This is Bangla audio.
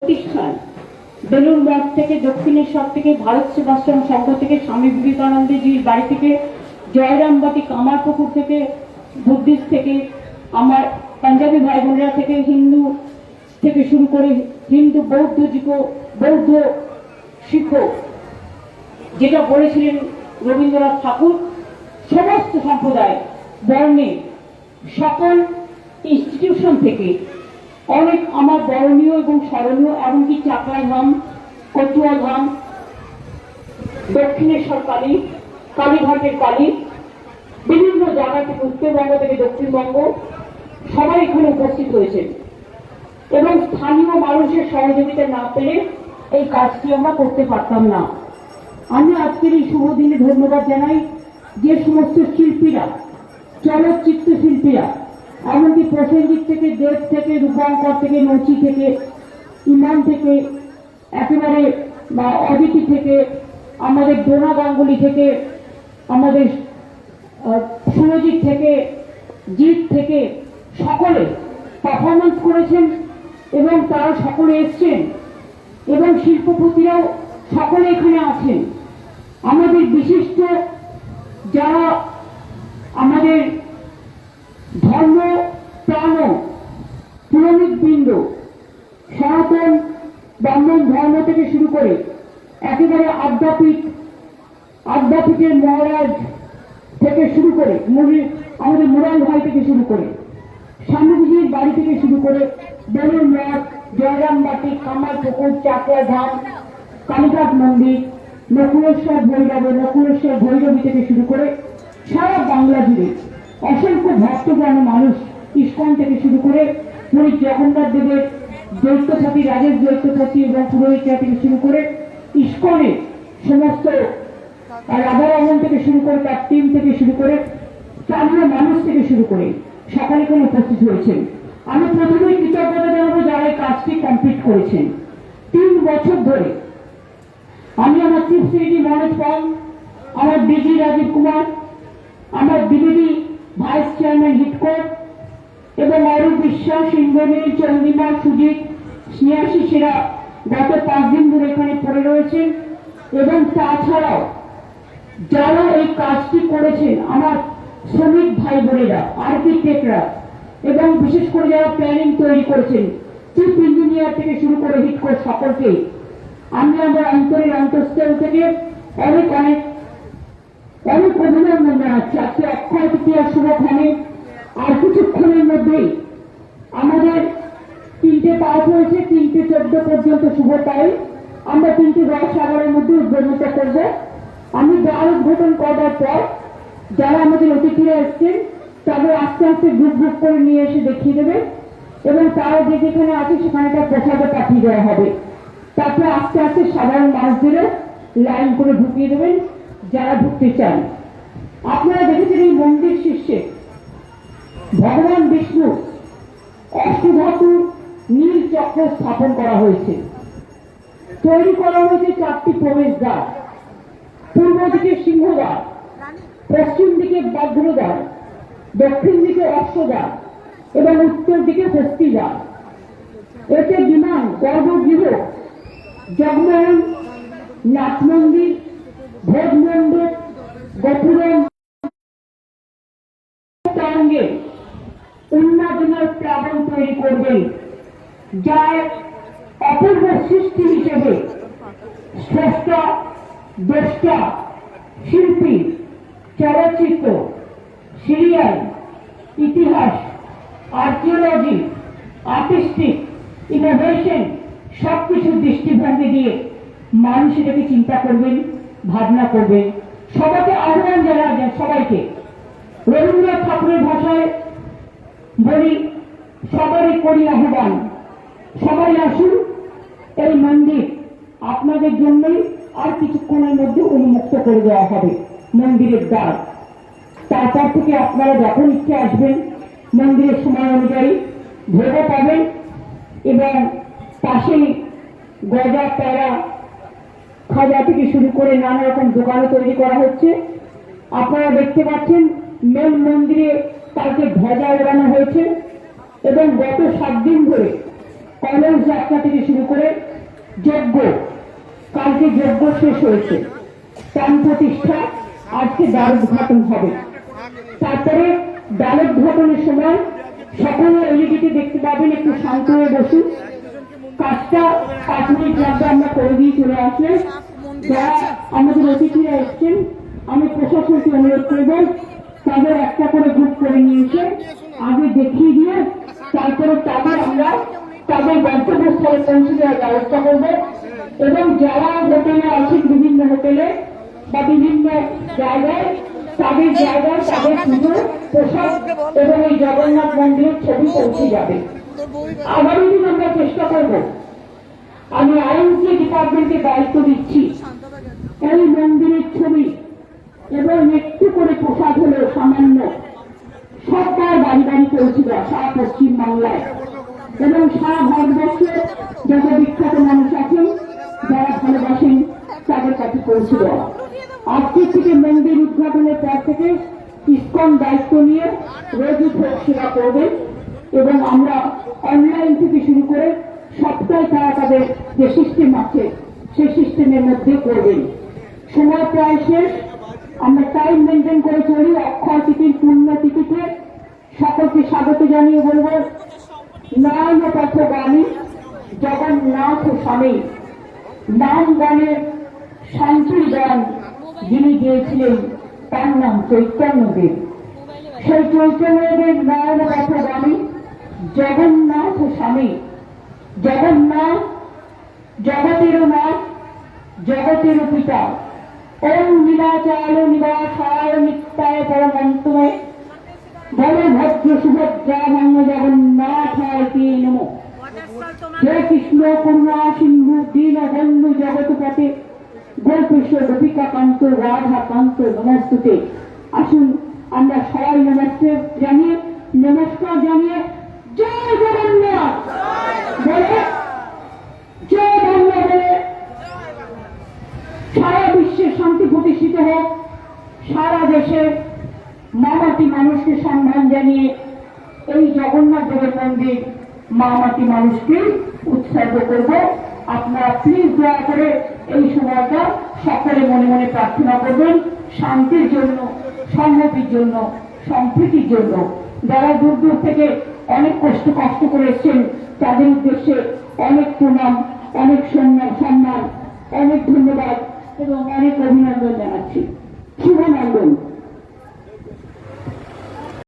প্রতিষ্ঠান বেলুর মঠ থেকে দক্ষিণেশ্বর থেকে ভারত সেবাশ্রম সংঘ থেকে স্বামী বিবেকানন্দজির বাড়ি থেকে জয়রামবাটি কামারপুকুর থেকে বুদ্ধিস্ট থেকে আমার পাঞ্জাবি ভাই বোনেরা থেকে হিন্দু থেকে শুরু করে হিন্দু বৌদ্ধ শিখ যেটা বলেছিলেন রবীন্দ্রনাথ ঠাকুর সমস্ত সম্প্রদায় বর্ণে সকল ইনস্টিটিউশন থেকে অনেক আমার বরণীয় এবং স্মরণীয় এমনকি চাকলা ধাম কচুয়া ধাম দক্ষিণেশ্বর কালী কালীঘাটের কালী বিভিন্ন জায়গা থেকে উত্তরবঙ্গ থেকে দক্ষিণবঙ্গ সবাই এখানে উপস্থিত হয়েছেন এবং স্থানীয় মানুষের সহযোগিতা না পেলে এই কাজটি আমরা করতে পারতাম না। আমি আজকের এই শুভ দিনে ধন্যবাদ জানাই যে সমস্ত শিল্পীরা চলচ্চিত্র শিল্পীরা এমনকি প্রসেনজিৎ থেকে দেব থেকে রূপাঙ্কর থেকে নচি থেকে ইমান থেকে একেবারে অদিতি থেকে আমাদের ডোনা গাঙ্গুলি থেকে আমাদের সুরজিৎ থেকে জিৎ থেকে সকলে পারফরমেন্স করেছেন এবং তারা সকলে এসছেন এবং শিল্পপতিরাও সকলে এখানে আছেন। আমাদের বিশিষ্ট যারা আমাদের ধর্ম প্রাণ পুরোহিত বৃন্দ সনাতন ব্রাহ্মণ ধর্ম থেকে শুরু করে একেবারে আদ্যাপীঠের মহারাজ থেকে শুরু করে আমাদের মুরাল ভাই থেকে শুরু করে স্বামীজির বাড়ি থেকে শুরু করে বেলুর মঠ জয়রামবাটি কামারপুকুর চাকলা ধাম কালীঘাট মন্দির নকুলেশ্বর ভৈরবী থেকে শুরু করে সারা বাংলা জুড়ে অসংখ্য ভক্তগণ মানুষ ইস্কন থেকে শুরু করে পুরী জগন্নাথ দেবের দৈত্যসাথী রাজেশ দৈত্যসাথী এবং পুরোহিতা থেকে শুরু করে ইস্কনের সমস্ত রাধারমন থেকে শুরু করে তার টিম থেকে শুরু করে স্থানীয় মানুষ থেকে শুরু করে সকলে এখানে উপস্থিত হয়েছেন। আমি প্রথমেই কৃতজ্ঞতা জানাবো যারা এই কাজটি কমপ্লিট করেছেন। 3 বছর ধরে আমি আমার চিফ সেক্রেটারি মনোজ পাল, আমার ডিজি রাজীব কুমার, আমার ডিবিডি ভাইস চেয়ারম্যান হিটকোট এবং অরূপ বিশ্বাস ইন্দ্রনীল চন্দ্রিমা সুজিত স্নেহাসী সেরা গত 5 দিন ধরে এখানে পড়ে রয়েছেন এবং তাছাড়াও যারা এই কাজটি করেছেন আমার শ্রমিক ভাই বোনেরা আর্কিটেক্টরা এবং বিশেষ করে যারা প্ল্যানিং তৈরি করেছেন চিফ ইঞ্জিনিয়ার থেকে শুরু করে হিটকোট সকলকে আমি আমার অন্তরের অন্তঃস্থল থেকে অনেক অভিনন্দন জানাচ্ছি। আজকে অক্ষয় তৃতীয়ার শুভক্ষণে আর কিছুক্ষণের মধ্যেই আমাদের 3টে পাস হয়েছে, 3টে 14 পর্যন্ত শুভ টাইম। আমরা 3টে 10-11-এর মধ্যে উদ্বোধন করব। আমি দ্বার উদ্বোধন করার পর যারা আমাদের অতিথিরা এসছেন তাদের আস্তে আস্তে গ্রুপ করে নিয়ে এসে দেখিয়ে দেবে এবং তারা যে যেখানে আছে সেখানে তার প্রসাদে পাঠিয়ে দেওয়া হবে। তারপরে আস্তে আস্তে সাধারণ মানুষদেরও লাইন করে ঢুকিয়ে দেবেন যারা ঢুকতে চান। আপনারা দেখেছেন এই মন্দির শীর্ষে ভগবান বিষ্ণু অষ্টধাতুর নীল চক্র স্থাপন করা হয়েছে। তৈরি করা হয়েছে 4টি প্রবেশদ্বার, পূর্ব দিকে সিংহদ্বার, পশ্চিম দিকে ব্যাঘ্রদ্বার, দক্ষিণ দিকে অশ্বদ্বার এবং উত্তর দিকে হস্তিদ্বার। এতে বিমান, গর্ভগৃহ, জগমোহন, নাথ মন্দির, ভোজ মণ্ডপ, গোপুরম তরঙ্গে উন্মাদনার প্লাবন তৈরি করবেন, যা অপূর্ব সৃষ্টি হিসেবে স্রষ্টা, দ্রষ্টা, শিল্পী, চলচ্চিত্র, সিরিয়াল, ইতিহাস, আর্কিওলজি, আর্টিস্টিক, ইনোভেশন সবকিছু দৃষ্টিভঙ্গি দিয়ে মানুষ এটাকে চিন্তা করবেন, ভাবনা করবেন। সবাইকে আহ্বান জানাবেন, সবাইকে রবীন্দ্রনাথ ঠাকুরের ভাষায় বলি সবারই করি আহ্বান, সবাই আসুন। এই মন্দির আপনাদের জন্যই আর কিছুক্ষণের মধ্যে উন্মুক্ত করে দেওয়া হবে মন্দিরের দ্বার। তারপর থেকে আপনারা যখন ইচ্ছে আসবেন মন্দিরের সময় অনুযায়ী ভোগও পাবেন এবং পাশেই গজা, প্যারা, খাজা থেকে শুরু করে নানা রকম দোকানও তৈরি করা হচ্ছে। আপনারা দেখতে পাচ্ছেন মেন মন্দিরে কালকে ধ্বজা ওড়ানো হয়েছে এবং গত 7 দিন ধরে কলেজ যাত্রা থেকে শুরু করে যজ্ঞ, কালকে যজ্ঞ শেষ হয়েছে, প্রাণ প্রতিষ্ঠা, আজকে দ্বার উদ্ঘাটন হবে। তারপরে দ্বার উদ্ঘাটনের সময় সকলে এলইডিতে দেখতে পাবেন, একটু শান্ত হয়ে বসুন। কাজটা 5 মিনিট লাগবে, আমরা করে দিয়ে চলে আসলে যারা আমাদের অতিথিরা এসছেন আমি প্রশাসনকে অনুরোধ করব তাদের একটা করে গ্রুপ করে নিয়ে এসে আগে দেখিয়ে দিয়ে তারপরে আমরা তাদের গন্তব্যস্থলে পৌঁছে দেওয়ার ব্যবস্থা করব। এবং যারা হোটেলে আছেন, বিভিন্ন হোটেলে বা বিভিন্ন জায়গায়, তাদের পুজো প্রসাদ এবং এই জগন্নাথ মন্দিরের ছবি পৌঁছে যাবে। আগামী দিন আমরা চেষ্টা করব, আমি আইনসি ডিপার্টমেন্টকে দায়িত্ব দিচ্ছি, এই মন্দিরের ছবি এবং একটু করে প্রসাদ হলেও সামান্য সরকার বাড়ি বাড়ি পৌঁছে দেওয়া সারা পশ্চিম বাংলায় এবং সারা ভারতবর্ষে যত বিখ্যাত মানুষ আছেন যারা ভালোবাসেন তাদের কাছে পৌঁছে দেওয়া। আজকে থেকে মন্দির উদ্ঘাটনের পর থেকে ইসকন দায়িত্ব নিয়ে রোজই ভোগ সেবা করবে এবং আমরা অনলাইন থেকে শুরু করে সপ্তাহে তারা তাদের যে সিস্টেম আছে সেই সিস্টেমের মধ্যে করবেন। সময় প্রায় শেষ, আমরা টাইম মেনটেন করে চলি। অক্ষয় তিথির পূর্ণ তিথিতে সকলকে স্বাগত জানিয়ে বলব, নয়ন পথগামী জগন্নাথ স্বামী নাম গানের শান্তির গান যিনি গিয়েছিলেন তার নাম চৈতন্যদেব। সেই চৈতন্যদেব নয়ন পথগামী জগন্নাথ স্বামী, জগন্নাথ জগতেরও নাথ, জগতেরও পিতা। ওম নীলাচল নিবাসায় নিত্যায় পরমন্তময় বলভদ্র সুভদ্রা ভঙ্গ জগন্নাথায় তে নমঃ। জয় কৃষ্ণ করুণা সিন্ধু দীনবন্ধু জগৎপতে গোপীশ গোপিকা কান্ত রাধা কান্ত নমস্তুতে। আসুন আমরা সবাই নমস্কার জানিয়ে জয় জগন্নাথ বলে, জয় বাংলা বলে সারা বিশ্বে শান্তি প্রতিষ্ঠিত হোক। সারা দেশে মামাটি মানুষকে সম্মান জানিয়ে এই জগন্নাথ দেবের মন্দির মামাটি মানুষকে উৎসর্গ করব। আপনারা প্লিজ দয়া করে এই সময়টা সকলে মনে মনে প্রার্থনা করবেন শান্তির জন্য, সংহতির জন্য, সম্প্রীতির জন্য। যারা দূর দূর থেকে অনেক কষ্ট করে এসছেন তাদের উদ্দেশ্যে অনেক প্রণাম, অনেক সম্মান, অনেক ধন্যবাদ এবং অনেক অভিনন্দন জানাচ্ছি। শুভনন্দন।